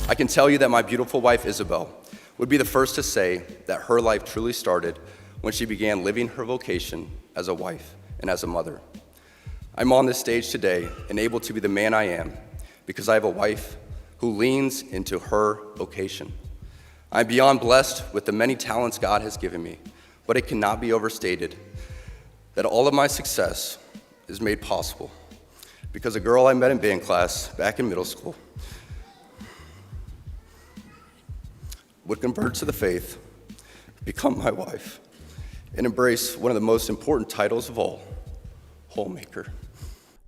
I can tell you that my beautiful wife, Isabel, would be the first to say that her life truly started when she began living her vocation as a wife and as a mother. I'm on this stage today and able to be the man I am because I have a wife who leans into her vocation. I'm beyond blessed with the many talents God has given me, but it cannot be overstated that all of my success is made possible because a girl I met in band class back in middle school would convert to the faith, become my wife, and embrace one of the most important titles of all, homemaker.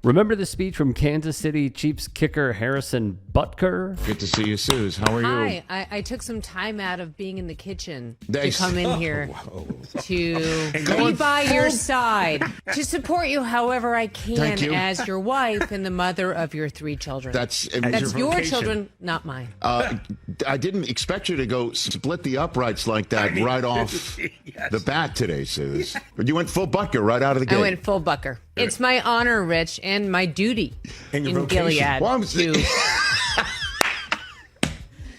Remember the speech from Kansas City Chiefs kicker Harrison Butker? Good to see you, Suze. How are you? Hi. I took some time out of being in the kitchen to come in here to be by your side, to support you however I can as your wife and the mother of your 3 children. That's your children, not mine. I didn't expect you to go split the uprights like that right off the bat today, Suze. But you went full Butker right out of the gate. I went full Butker. It's my honor, Rich, and my duty in Gilead.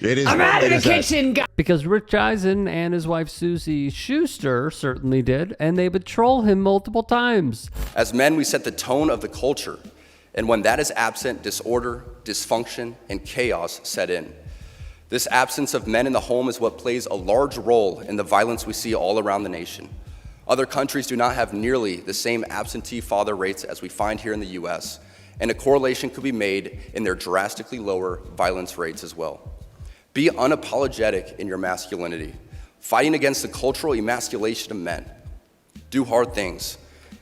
It is. I'm out of the kitchen, guys. Because Rich Eisen and his wife Susie Schuster certainly did, and they would troll him multiple times. As men, we set the tone of the culture, and when that is absent, disorder, dysfunction, and chaos set in. This absence of men in the home is what plays a large role in the violence we see all around the nation. Other countries do not have nearly the same absentee father rates as we find here in the US, and a correlation could be made in their drastically lower violence rates as well. Be unapologetic in your masculinity, fighting against the cultural emasculation of men. Do hard things.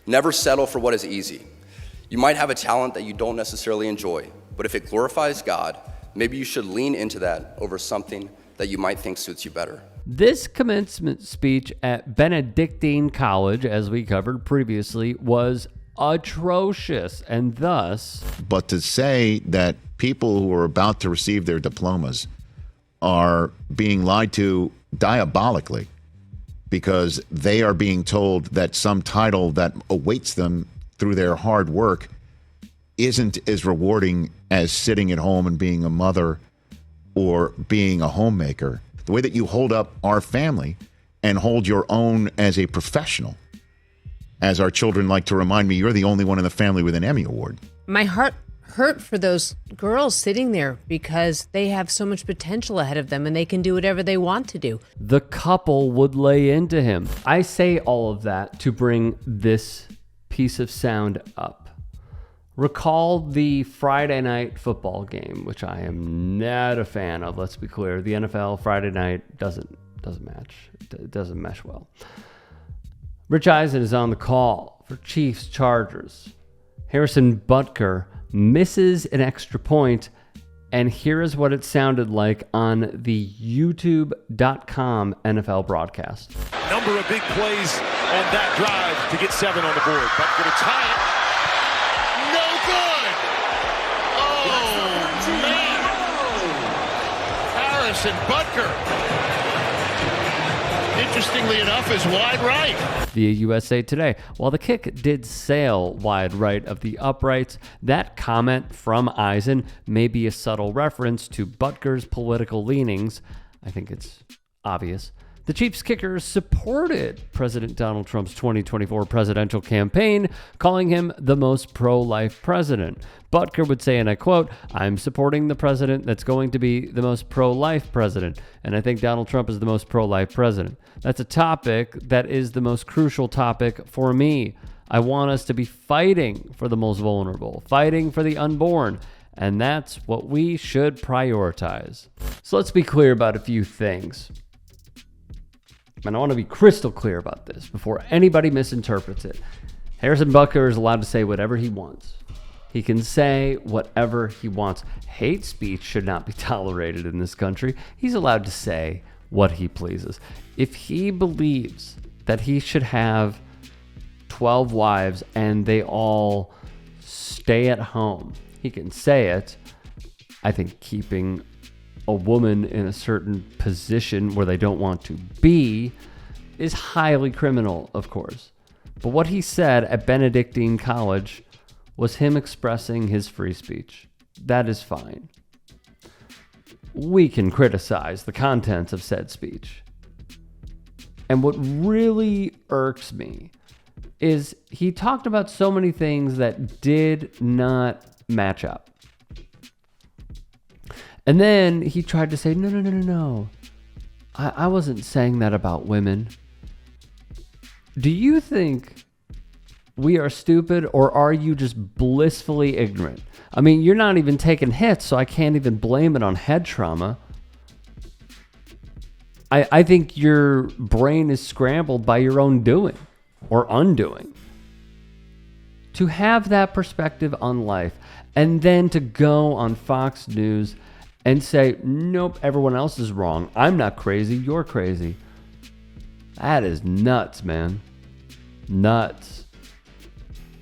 Never settle for what is easy. You might have a talent that you don't necessarily enjoy, but if it glorifies God, maybe you should lean into that over something that you might think suits you better. This commencement speech at Benedictine College, as we covered previously, was atrocious, and thus... But to say that people who are about to receive their diplomas are being lied to diabolically because they are being told that some title that awaits them through their hard work isn't as rewarding as sitting at home and being a mother or being a homemaker. The way that you hold up our family and hold your own as a professional. As our children like to remind me, you're the only one in the family with an Emmy Award. My heart hurt for those girls sitting there because they have so much potential ahead of them and they can do whatever they want to do. The couple would lay into him. I say all of that to bring this piece of sound up. Recall the Friday night football game, which I am not a fan of, let's be clear. The NFL Friday night doesn't match. It doesn't mesh well. Rich Eisen is on the call for Chiefs Chargers. Harrison Butker misses an extra point, and here is what it sounded like on the YouTube.com NFL broadcast. Number of big plays on that drive to get 7 on the board. Butker to tie it. No good! Oh, man! Harrison Butker, interestingly enough, is wide right. Via USA Today. While the kick did sail wide right of the uprights, that comment from Eisen may be a subtle reference to Butker's political leanings. I think it's obvious. The Chiefs kicker supported President Donald Trump's 2024 presidential campaign, calling him the most pro-life president. Butker would say, and I quote, "I'm supporting the president that's going to be the most pro-life president, and I think Donald Trump is the most pro-life president. That's a topic that is the most crucial topic for me. I want us to be fighting for the most vulnerable, fighting for the unborn, and that's what we should prioritize." So let's be clear about a few things. And I want to be crystal clear about this before anybody misinterprets it. Harrison Butker is allowed to say whatever he wants. He can say whatever he wants. Hate speech should not be tolerated in this country. He's allowed to say what he pleases. If he believes that he should have 12 wives and they all stay at home, he can say it. I think keeping a woman in a certain position where they don't want to be is highly criminal, of course. But what he said at Benedictine College was him expressing his free speech. That is fine. we can criticize the contents of said speech. And what really irks me is he talked about so many things that did not match up. And then he tried to say, no. I wasn't saying that about women. Do you think we are stupid, or are you just blissfully ignorant? I mean, you're not even taking hits, so I can't even blame it on head trauma. I think your brain is scrambled by your own doing or undoing. To have that perspective on life and then to go on Fox News and say, nope, everyone else is wrong. I'm not crazy, you're crazy. That is nuts, man. Nuts.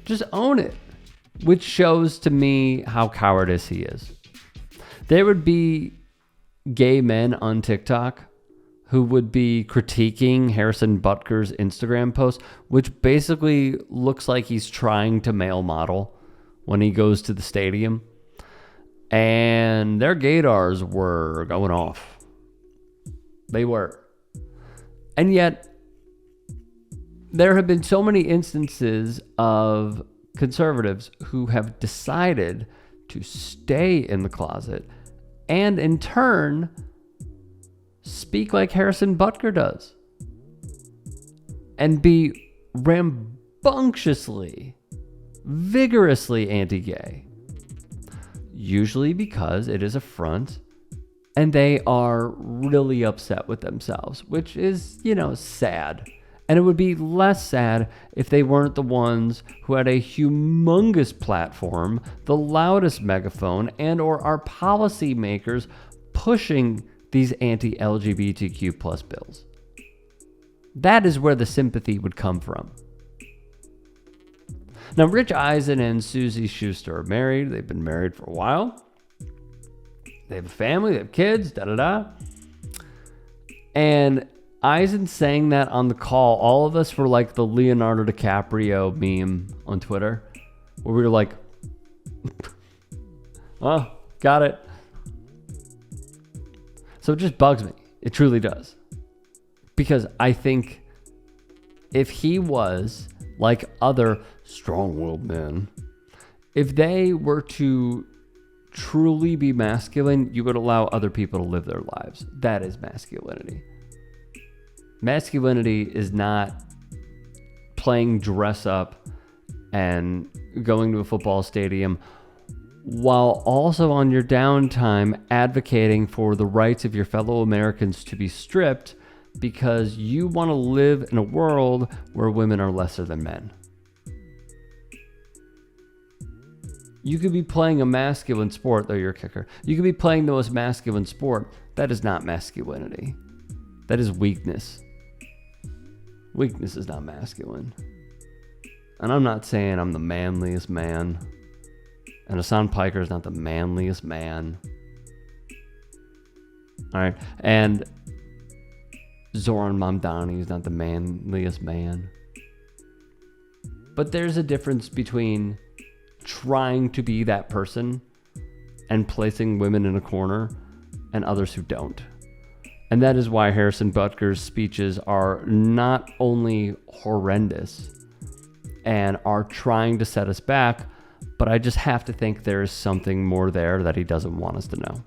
Just own it. Which shows to me how cowardice he is. There would be gay men on TikTok who would be critiquing Harrison Butker's Instagram post, which basically looks like he's trying to male model when he goes to the stadium. And their gaydars were going off. They were. And yet, there have been so many instances of conservatives who have decided to stay in the closet and in turn speak like Harrison Butker does and be rambunctiously, vigorously anti-gay. Usually because it is a front and they are really upset with themselves, which is, sad. And it would be less sad if they weren't the ones who had a humongous platform, the loudest megaphone, and or our policymakers pushing these anti-LGBTQ plus bills. That is where the sympathy would come from. Now, Rich Eisen and Susie Schuster are married. They've been married for a while. They have a family, they have kids, And Eisen saying that on the call, all of us were like the Leonardo DiCaprio meme on Twitter, where we were like, oh, got it. So it just bugs me. It truly does. Because I think if he was like other strong-willed men, if they were to truly be masculine, you would allow other people to live their lives. That is masculinity. Masculinity is not playing dress up and going to a football stadium while also on your downtime advocating for the rights of your fellow Americans to be stripped because you want to live in a world where women are lesser than men. You could be playing a masculine sport, though you're a kicker. You could be playing the most masculine sport. That is not masculinity. That is weakness. Weakness is not masculine. And I'm not saying I'm the manliest man. And Hassan Piker is not the manliest man. All right. And Zoran Mamdani is not the manliest man. But there's a difference between trying to be that person and placing women in a corner and others who don't. And that is why Harrison Butker's speeches are not only horrendous and are trying to set us back, but I just have to think there is something more there that he doesn't want us to know.